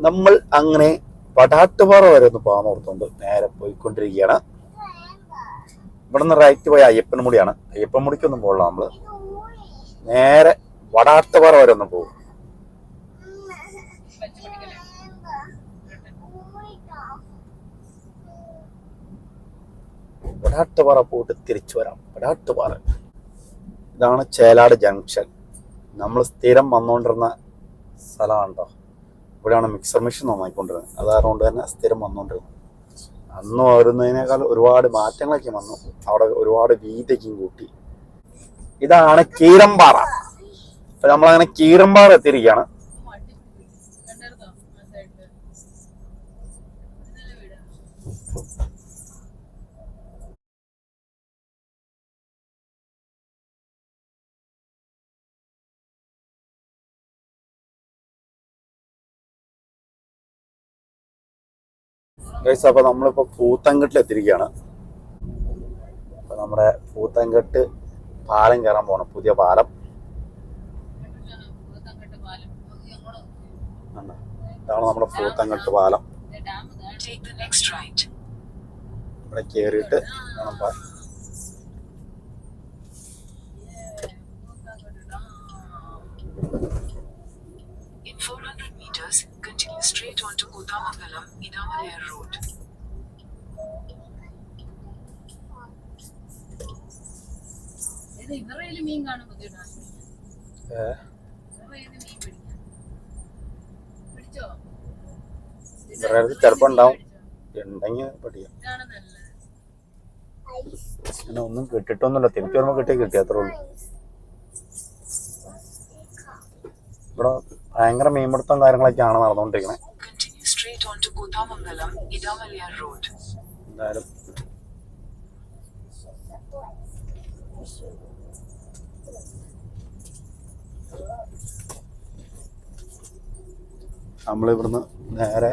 നമ്മൾ അങ്ങനെ പടാട്ടുപാറ വരെ ഒന്ന് പോകാൻ ഓർത്തുകൊണ്ട് നേരെ പോയിക്കൊണ്ടിരിക്കുകയാണ്. ഇവിടെ നിന്ന് റൈറ്റ് പോയ അയ്യപ്പൻമുടിയാണ്. അയ്യപ്പൻമുടിക്കൊന്നും പോകണ്ട, നമ്മള് നേരെ വടാട്ടുപാറ വരെ ഒന്ന് പോകും. വടാട്ടുപാറ പോയിട്ട് തിരിച്ചു വരാം. വടാട്ടുപാറ ഇതാണ് ചേലാട് ജംഗ്ഷൻ. നമ്മൾ സ്ഥിരം വന്നുകൊണ്ടിരുന്ന സ്ഥലമാണ് കേട്ടോ. ഇവിടെയാണ് മിക്സർ മെഷീൻ നന്നായിക്കൊണ്ടിരുന്നത്. അതുകൊണ്ട് തന്നെ സ്ഥിരം വന്നുകൊണ്ടിരുന്നത്. അന്ന് വരുന്നതിനേക്കാൾ ഒരുപാട് മാറ്റങ്ങളൊക്കെ വന്നു. അവിടെ ഒരുപാട് വീതിക്കും കൂട്ടി. ഇതാണ് കീരമ്പാറ. അപ്പൊ നമ്മളങ്ങനെ കീരമ്പാറ എത്തിയിരിക്കുകയാണ്. അപ്പൊ നമ്മളിപ്പോ പൂത്തങ്കട്ടിൽ എത്തിയിരിക്കുകയാണ്. അപ്പൊ നമ്മുടെ പൂത്തങ്കട്ട് പാലം കയറാൻ പോണം, പുതിയ പാലം. ഇതാണ് നമ്മുടെ പൂത്തങ്കട്ട് പാലം. ഇവിടെ കേറിയിട്ട് In 400 meters, continue straight onto Kotamangalam, Idamalayar Road. ചിലപ്പോ ഉണ്ടാവും, ഉണ്ടെങ്കിൽ പഠിക്കാം. പിന്നെ ഒന്നും കിട്ടിയിട്ടൊന്നുമില്ല. തിരിച്ചു വരുമ്പോ കിട്ടി അത്രേ ഉള്ളൂ. ഇവിടെ ഭയങ്കര മീൻപിടുത്തം കാര്യങ്ങളൊക്കെയാണ് നടന്നുകൊണ്ടിരിക്കുന്നത്. എന്തായാലും നമ്മളിവിടുന്ന് നേരെ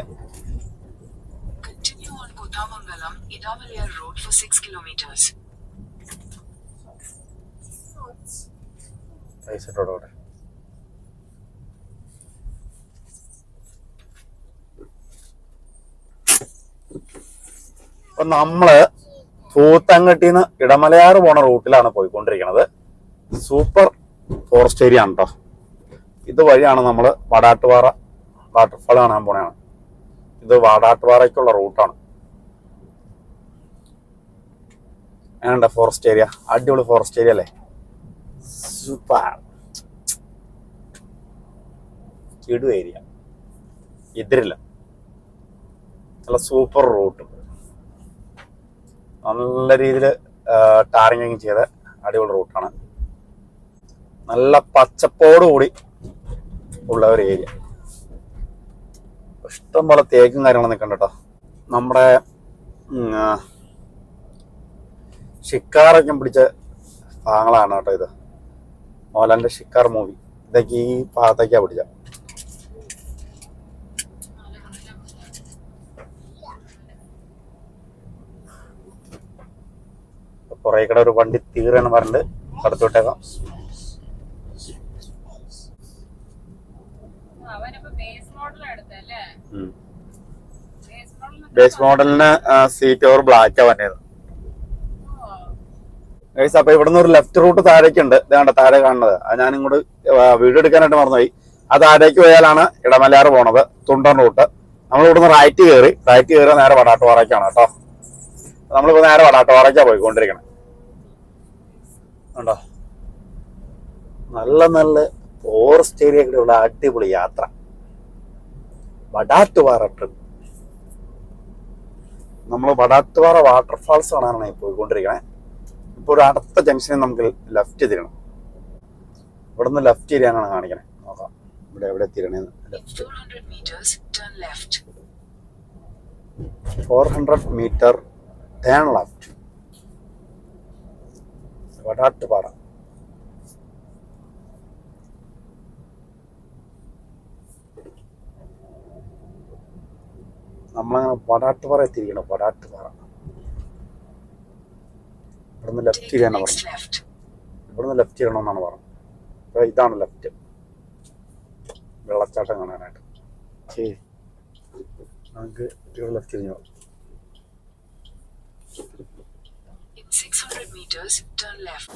പൈസട്ടോടെ അപ്പൊ നമ്മള് പൂത്തങ്കട്ടിന്ന് ഇടമലയാറ് പോണ റൂട്ടിലാണ് പോയിക്കൊണ്ടിരിക്കുന്നത്. സൂപ്പർ ഫോറസ്റ്റ് ഏരിയ ആണ് കേട്ടോ. ഇതുവഴിയാണ് നമ്മള് വടാട്ടുപാറ വാട്ടർഫാൾ കാണാൻ പോണതാണ്. ഇത് വടാട്ടുപാറയ്ക്കുള്ള റൂട്ടാണ്. എങ്ങനെയുണ്ട് ഫോറസ്റ്റ് ഏരിയ? അടിപൊളി ഫോറസ്റ്റ് ഏരിയ അല്ലേ? സൂപ്പർ കിടു ഏരിയ. എതിരില്ല, നല്ല സൂപ്പർ റൂട്ട്. നല്ല രീതിയിൽ ടാറിങ് ചെയ്ത അടിപൊളി റൂട്ടാണ്. നല്ല പച്ചപ്പോടുകൂടി ഉള്ള ഒരു ഏരിയ. ഇഷ്ടം പോലെ തേക്കും കാര്യങ്ങളും നിൽക്കണ്ട കേട്ടോ. നമ്മുടെ ഷിക്കാറൊക്കെ പിടിച്ച ഭാഗങ്ങളാണ് കേട്ടോ ഇത്. മോഹൻലാലിന്റെ ഷിക്കാർ മൂവി ഇതൊക്കെ ഈ ഭാഗത്തേക്കാ പിടിച്ച. കുറെ കൂടെ ഒരു വണ്ടി തീരാണ് പറഞ്ഞിട്ട് കടത്തോട്ടേക്കാം. ബേസ് മോഡലിന് സീറ്റ് ഓവർ ബ്ലാക്കാ വന്നത്. അപ്പൊ ഇവിടുന്ന് ഒരു ലെഫ്റ്റ് റൂട്ട് താഴേക്ക് ഉണ്ട്. ഇതാണ്ട് താഴെ കാണുന്നത്. അത് ഞാൻ ഇങ്ങോട്ട് വീഡിയോ എടുക്കാനായിട്ട് മറന്നുപോയി. ആ താഴേക്ക് പോയാലാണ് ഇടമലയാറ് പോണത്, തുണ്ടൻ റൂട്ട്. നമ്മൾ ഇവിടുന്ന് റൈറ്റ് കയറി നേരെ വടാട്ടുപാറയ്ക്കാണ് കേട്ടോ. നമ്മളിപ്പോ നേരെ വടാട്ടുപാറയ്ക്കാ പോയിക്കൊണ്ടിരിക്കണം. ഉണ്ടോ, നല്ല നല്ല ഫോറസ്റ്റ് ഏരിയയിലുള്ള അടിപൊളി യാത്ര. വടാട്ടുപാറ ട്രിപ്പ്. നമ്മൾ വടാട്ടുപാറ വാട്ടർഫാൾസ് കാണാനാണ് പോയിക്കൊണ്ടിരിക്കണേ. ഇപ്പൊ ഒരു അടുത്ത ജംഗ്ഷനിൽ നമുക്ക് ലെഫ്റ്റ് തിരണം. ഇവിടെ നിന്ന് ലെഫ്റ്റ് തിരിയാനാണ് കാണിക്കണേ. നോക്കാം ഇവിടെ എവിടെ തിരണേന്ന്. 400 മീറ്റർ ടേൺ ലെഫ്റ്റ്. വടാട്ടുപാറ. നമ്മളങ്ങനെ വടാട്ടുപാറ എത്തിയിരിക്കണം. വടാട്ടുപാറ ഇവിടുന്ന് ലെഫ്റ്റ് തിരിയാനാണ് പറഞ്ഞത്. ഇവിടുന്ന് ലെഫ്റ്റ് ചെയ്യണമെന്നാണ് പറഞ്ഞത്. അപ്പോൾ ഇതാണ് ലെഫ്റ്റ്. വെള്ളച്ചാട്ടം കാണാനായിട്ട്. ശരി. നമുക്ക് left തിരിഞ്ഞോ. In 600 meters, turn left.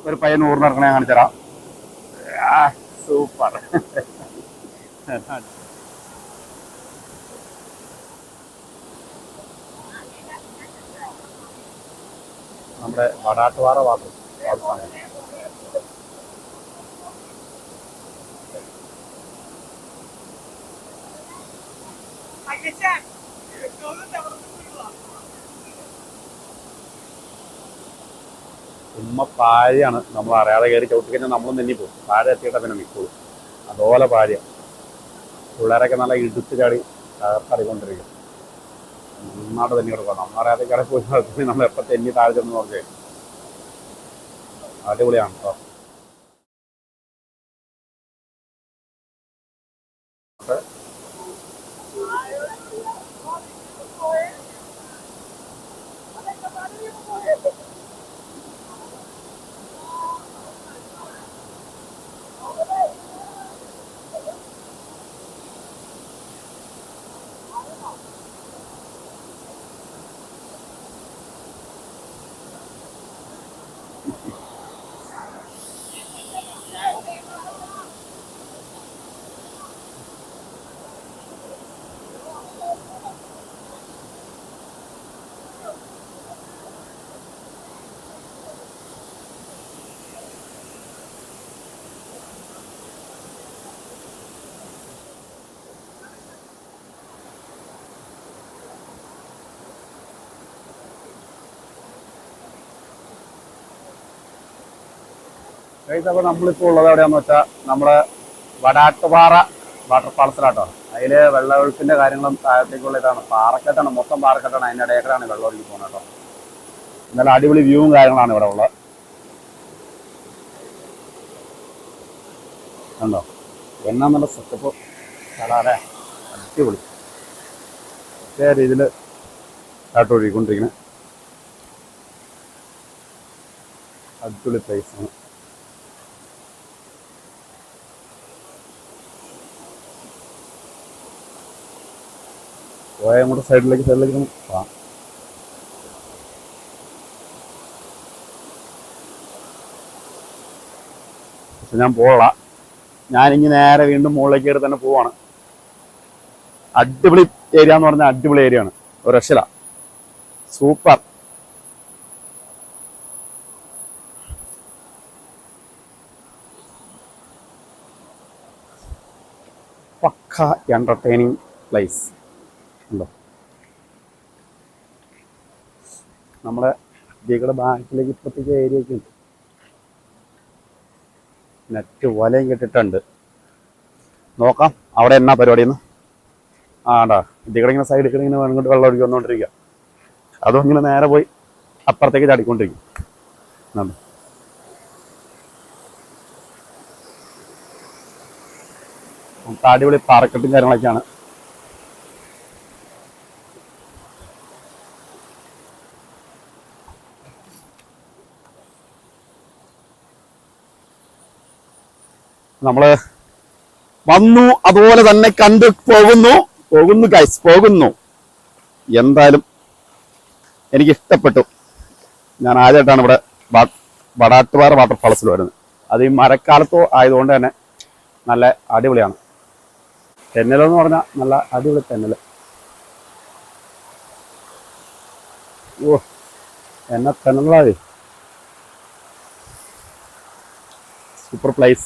ഒരു പയ്യൻ ഊർന്ന് ഇറങ്ങണേ കാണിച്ചു തരാം. സൂപ്പർ. നമ്മുടെ വടാട്ടുപാറ വാട്ടർ ഫാൾസാണ്. ഉമ്മ പാഴയാണ്. നമ്മൾ അറിയാതെ കയറി ചവിട്ടി കഴിഞ്ഞാൽ നമ്മളും തന്നെ പോകും. പാഴ എത്തിയിട്ടാ പിന്നെ നിൽക്കുള്ളൂ. അതുപോലെ പാഴയാണ്. പിള്ളേരൊക്കെ നല്ല ഇടുത്ത് ചാടി തകർത്തറിക്കൊണ്ടിരിക്കും. നന്നായിട്ട് തന്നെ കൊടുക്കാം. നമ്മളറിയാതെ കയറി പോയി നമ്മൾ എപ്പോൾ തെന്നി താഴെ ചെന്ന് നോക്കേ. അടിപൊളിയാണ് കേട്ടോ. അപ്പോൾ നമ്മളിപ്പോൾ ഉള്ളത് എവിടെയാണെന്ന് വെച്ചാൽ നമ്മുടെ വടാട്ടുപാറ വാട്ടർഫാൾസിലാട്ടോ. അതിൽ വെള്ളമൊഴുക്കിൻ്റെ കാര്യങ്ങളും താഴത്തേക്കുള്ള ഇതാണ്. പാറക്കെട്ടാണ്, മൊത്തം പാറക്കെട്ടാണ്. അതിൻ്റെ ഇടയ്ക്കാണ് വെള്ളം ഒഴുകി പോകുന്നത് കേട്ടോ. എന്നാലും അടിപൊളി വ്യൂവും കാര്യങ്ങളാണ് ഇവിടെ ഉള്ളത്. കണ്ടോ എന്നാ നല്ല സെറ്റപ്പ് സ്ഥലമല്ലേ, അടിപൊളി. അതേ രീതിയിൽ താഴോട്ടൊഴുകിക്കൊണ്ടിരിക്കുന്നത് അടിപൊളി പ്ലേസാണ്. പോയ അങ്ങോട്ട് സൈഡിലേക്ക് പോകാം. പക്ഷെ ഞാൻ പോള, ഞാനിങ്ങ് നേരെ വീണ്ടും മുകളിലേക്ക് കയറി തന്നെ പോവാണ്. അടിപൊളി ഏരിയ എന്ന് പറഞ്ഞാൽ അടിപൊളി ഏരിയ ആണ്. ഒരു രക്ഷല, സൂപ്പർ. പക്ക എന്റർടൈനിങ് പ്ലേസ് ഉണ്ടോ. നമ്മുടെ ഇതികളുടെ ബാക്കിലേക്ക് ഇപ്പത്തേക്ക് ഏരിയ ഒക്കെ ഉണ്ട്. നെറ്റ് വലയും കെട്ടിട്ടുണ്ട്. നോക്കാം അവിടെ എന്നാ പരിപാടിയെന്ന്. ആണ്ടാ ഇതികളെ ഇങ്ങനെ സൈഡിൽ കൂടെ ഇങ്ങനെ ഇങ്ങോട്ട് വെള്ളം ഒഴുകി വന്നുകൊണ്ടിരിക്കുക. അതും ഇങ്ങനെ നേരെ പോയി അപ്പുറത്തേക്ക് ചാടിക്കൊണ്ടിരിക്കും. അടിപൊളി പാറക്കെട്ടും കാര്യങ്ങളൊക്കെയാണ്. നമ്മള് വന്നു, അതുപോലെ തന്നെ കണ്ട് പോകുന്നു ഗൈസ്, പോകുന്നു. എന്തായാലും എനിക്ക് ഇഷ്ടപ്പെട്ടു. ഞാൻ ആദ്യമായിട്ടാണ് ഇവിടെ വടാട്ടുപാറ വാട്ടർഫാൾസിൽ വരുന്നത്. അത് ഈ മഴക്കാലത്തോ ആയതുകൊണ്ട് തന്നെ നല്ല അടിപൊളിയാണ്. തെന്നലെന്ന് പറഞ്ഞാൽ നല്ല അടിപൊളി തെന്നൽ. ഓ എന്നാ തെന്നലായി, സൂപ്പർ പ്ലേസ്.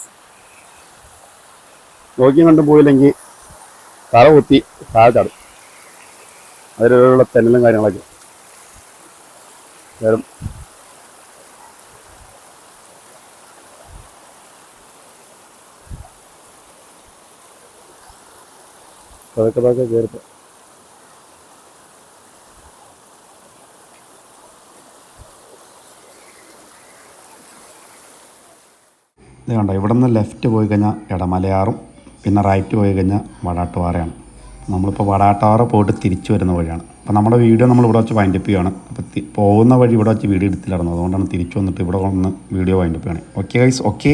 നോക്കിയും കണ്ടും പോയില്ലെങ്കിൽ തല കുത്തി താഴെ ചാടും. അതിലുള്ള തെന്നലും കാര്യങ്ങളൊക്കെ വരും. അതൊക്കെ കയറിപ്പോ ഇത് കണ്ടോ. ഇവിടെ നിന്ന് ലെഫ്റ്റ് പോയി കഴിഞ്ഞാൽ ഇടമലയാറും പിന്നെ റൈറ്റ് പോയി കഴിഞ്ഞാൽ വടാട്ടുപാറയാണ്. നമ്മളിപ്പോൾ വടാട്ടാറ പോയിട്ട് തിരിച്ചു വരുന്ന വഴിയാണ്. അപ്പോൾ നമ്മുടെ വീഡിയോ നമ്മൾ ഇവിടെ വെച്ച് വൈൻഡപ്പ് ചെയ്യുകയാണ്. അപ്പോൾ പോകുന്ന വഴി ഇവിടെ വെച്ച് വീഡിയോ എടുത്തില്ലായിരുന്നു, അതുകൊണ്ടാണ് തിരിച്ചു വന്നിട്ട് ഇവിടെ വന്ന് വീഡിയോ വൈൻഡപ്പ് ചെയ്യണേ. Okay guys, okay.